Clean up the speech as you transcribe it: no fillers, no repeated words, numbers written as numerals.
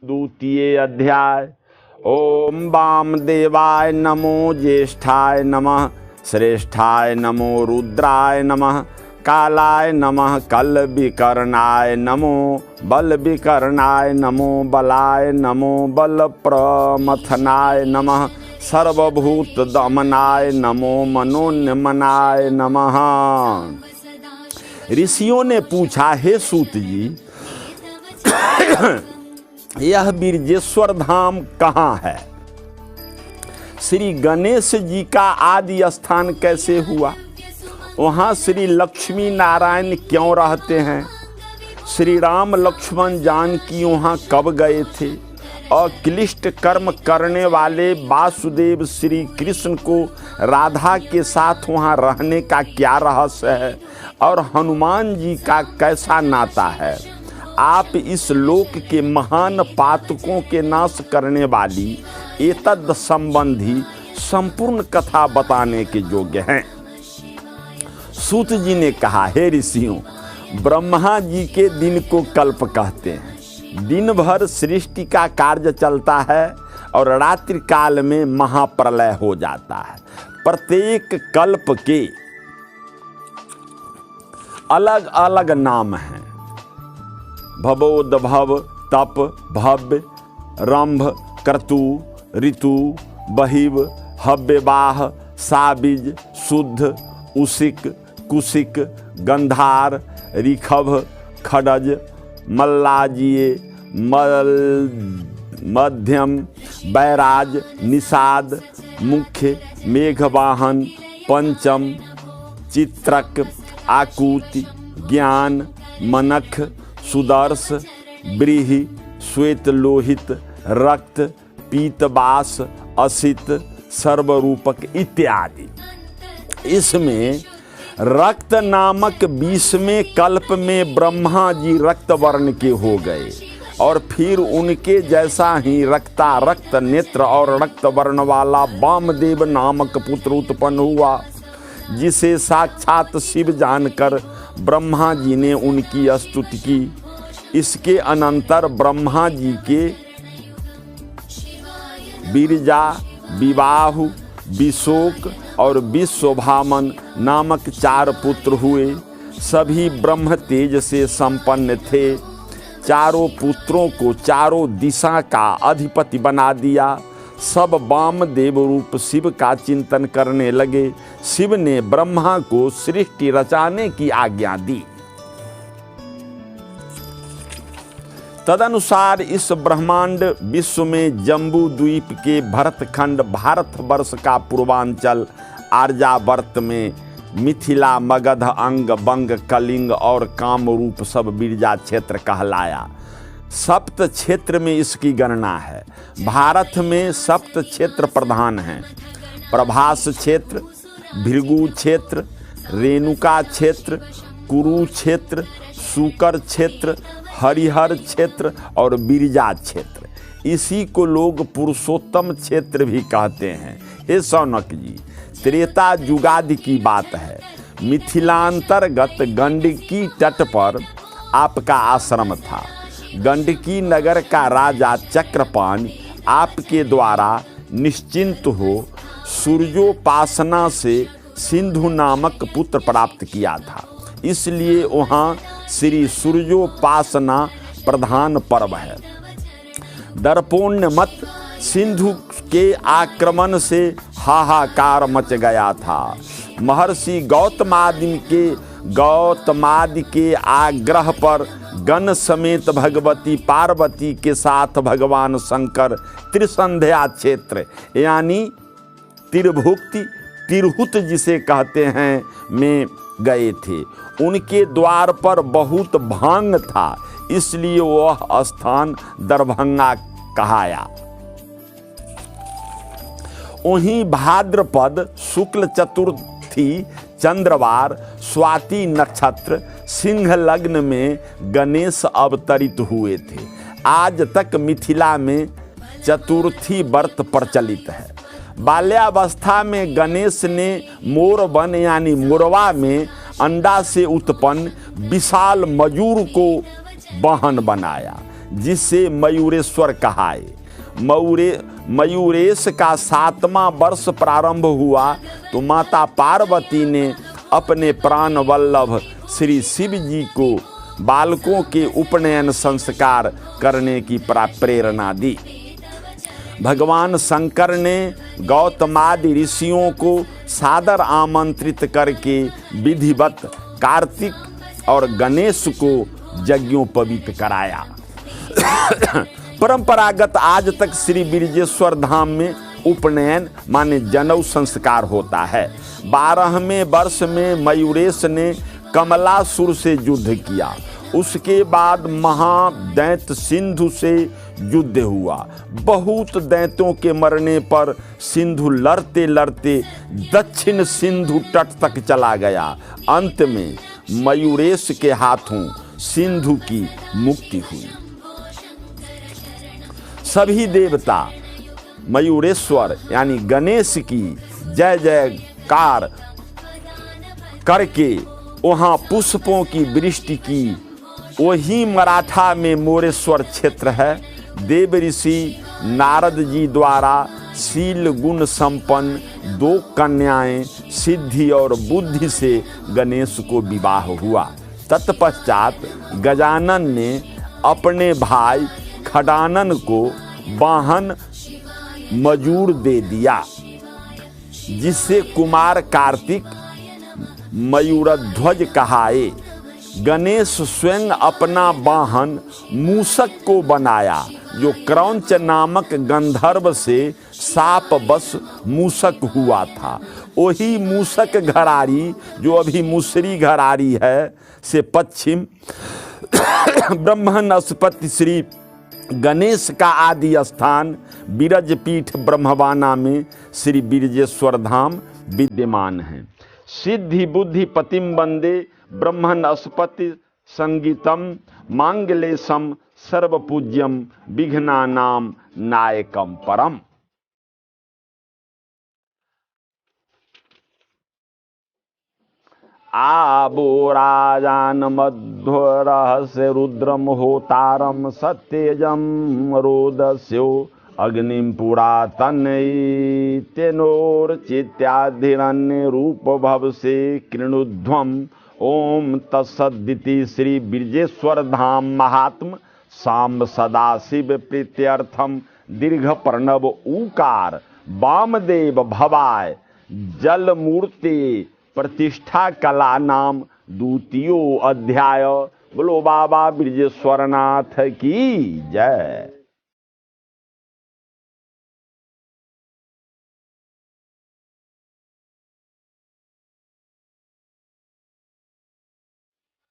द्वितीय अध्याय। ओम वामदेवाय नमो, ज्येष्ठाय नमः, श्रेष्ठाय नमो, रुद्राय नमः, कालाय नमः, कल विकर्णाय नमो, बल विकर्णाय नमो, बलाय नमो, बल प्रमथनाय नमः, सर्वभूत दमनाय नमो, मनोन्मनाय नमः। ऋषियों ने पूछा, हे सूत जी, यह बिरजेश्वर धाम कहाँ है? श्री गणेश जी का आदि स्थान कैसे हुआ? वहाँ श्री लक्ष्मी नारायण क्यों रहते हैं? श्री राम लक्ष्मण जानकी वहाँ कब गए थे? और क्लिष्ट कर्म करने वाले वासुदेव श्री कृष्ण को राधा के साथ वहाँ रहने का क्या रहस्य है? और हनुमान जी का कैसा नाता है? आप इस लोक के महान पातकों के नाश करने वाली एतद संबंधी संपूर्ण कथा बताने के योग्य हैं। सूत जी ने कहा, हे ऋषियों, ब्रह्मा जी के दिन को कल्प कहते हैं। दिन भर सृष्टि का कार्य चलता है और रात्रि काल में महाप्रलय हो जाता है। प्रत्येक कल्प के अलग अलग नाम हैं। भवोद्भव, तप, भव्य, रंभ, क्रतु, ऋतु, बहिव, हव्यवाह, साबिज, शुद्ध, उसिक, कुशिक, गंधार, ऋखभ, खडज, मल्लाजीय, मध्यम, बैराज, निषाद, मुख्य, मेघवाहन, पंचम, चित्रक, आकुति, ज्ञान, मनख, सुदर्श, ब्रीहि, श्वेत लोहित, रक्त, पीतवास, असित, सर्वरूपक इत्यादि। इसमें रक्त नामक 20वें कल्प में ब्रह्मा जी रक्त वर्ण के हो गए और फिर उनके जैसा ही रक्त नेत्र और रक्त वर्ण वाला वामदेव नामक पुत्र उत्पन्न हुआ, जिसे साक्षात शिव जानकर ब्रह्मा जी ने उनकी स्तुति की। इसके अनंतर ब्रह्मा जी के बिरजा, विवाहु, विशोक और विश्वभामन नामक 4 पुत्र हुए। सभी ब्रह्म तेज से संपन्न थे। चारों पुत्रों को चारों दिशा का अधिपति बना दिया। सब वामदेव रूप शिव का चिंतन करने लगे। शिव ने ब्रह्मा को सृष्टि रचाने की आज्ञा दी। तदनुसार इस ब्रह्मांड विश्व में जम्बू द्वीप के भरतखंड, भारतवर्ष का पूर्वांचल, आर्यावर्त में मिथिला, मगध, अंग, बंग, कलिंग और कामरूप सब बिरजा क्षेत्र कहलाया। सप्त क्षेत्र में इसकी गणना है। भारत में सप्त क्षेत्र प्रधान हैं: प्रभास क्षेत्र, भृगु क्षेत्र, रेणुका क्षेत्र, कुरु क्षेत्र, शुकर क्षेत्र, हरिहर क्षेत्र और बिरजा क्षेत्र। इसी को लोग पुरुषोत्तम क्षेत्र भी कहते हैं। हे शौनक जी, त्रेता युगादि की बात है। मिथिलांतर्गत गंडकी तट पर आपका आश्रम था। गंडकी नगर का राजा चक्रपाण आपके द्वारा निश्चिंत हो सूर्योपासना से सिंधु नामक पुत्र प्राप्त किया था। इसलिए वहाँ श्री सूर्योपासना प्रधान पर्व है। दर्पोण्यमत सिंधु के आक्रमण से हाहाकार मच गया था। महर्षि गौतमादि के आग्रह पर गण समेत भगवती पार्वती के साथ भगवान शंकर त्रिसंध्या क्षेत्र यानी त्रिभुक्ति, तिरहुत जिसे कहते हैं, में गए थे। उनके द्वार पर बहुत भांग था, इसलिए वह स्थान दरभंगा कहाया। वहीं भाद्रपद शुक्ल चतुर्थी चंद्रवार स्वाति नक्षत्र सिंह लग्न में गणेश अवतरित हुए थे। आज तक मिथिला में चतुर्थी व्रत प्रचलित है। बाल्यावस्था में गणेश ने मोरवन यानी मोरवा में अंडा से उत्पन्न विशाल मयूर को वाहन बनाया। जिसे मयूरेश्वर कहाए। मयूरेश का 7वां वर्ष प्रारंभ हुआ तो माता पार्वती ने अपने प्राण वल्लभ श्री शिव जी को बालकों के उपनयन संस्कार करने की प्रेरणा दी। भगवान शंकर ने गौतमादि ऋषियों को सादर आमंत्रित करके विधिवत कार्तिक और गणेश को यज्ञोपवीत कराया। परंपरागत आज तक श्री बिरजेश्वर धाम में उपनयन माने जनेऊ संस्कार होता है। 12वें वर्ष में मयूरेश ने कमलासुर से युद्ध किया। उसके बाद महादैत्य सिंधु से युद्ध हुआ। बहुत दैत्यों के मरने पर सिंधु लड़ते लड़ते दक्षिण सिंधु तट तक चला गया। अंत में मयूरेश के हाथों सिंधु की मुक्ति हुई। सभी देवता मयूरेश्वर यानी गणेश की जय जयकार करके वहाँ पुष्पों की वृष्टि की। वही मराठा में मोरेश्वर क्षेत्र है। देव ऋषि नारद जी द्वारा शील गुण संपन्न 2 कन्याएं सिद्धि और बुद्धि से गणेश को विवाह हुआ। तत्पश्चात गजानन ने अपने भाई खडानन को वाहन मजूर दे दिया, जिससे कुमार कार्तिक मयूरध्वज कहाए। गणेश स्वयं अपना वाहन मूषक को बनाया, जो क्रौंच नामक गंधर्व से शापवश मूषक हुआ था। वही मूषक घरारी जो अभी मुसरी घरारी है से पश्चिम ब्रह्मणस्पति श्री गणेश का आदि स्थान बिरजपीठ ब्रह्मवाना में श्री बिरजेश्वर धाम विद्यमान है। सिद्धि बुद्धि पतिम वंदे ब्रह्मणस्पति संगीतम मांगलेशम सर्वपूज्यम विघ्नानां नायकम परम। आबो राजान मध्व रहस्य रुद्रम होतारम सत्यजम रोदस्यो अग्निम पुरातन तेनोर्चित्याधिरण्य रूप भव से कृणुध्वम। ओम तत्सदिति श्री बिरजेश्वर धाम महात्म सांब सदाशिव प्रीत्यर्थम दीर्घ प्रणव ऊकार वामदेव भवाय जल मूर्ति प्रतिष्ठा कला नाम 2 अध्याय। बोलो बाबा बिरजेश्वरनाथ की जय।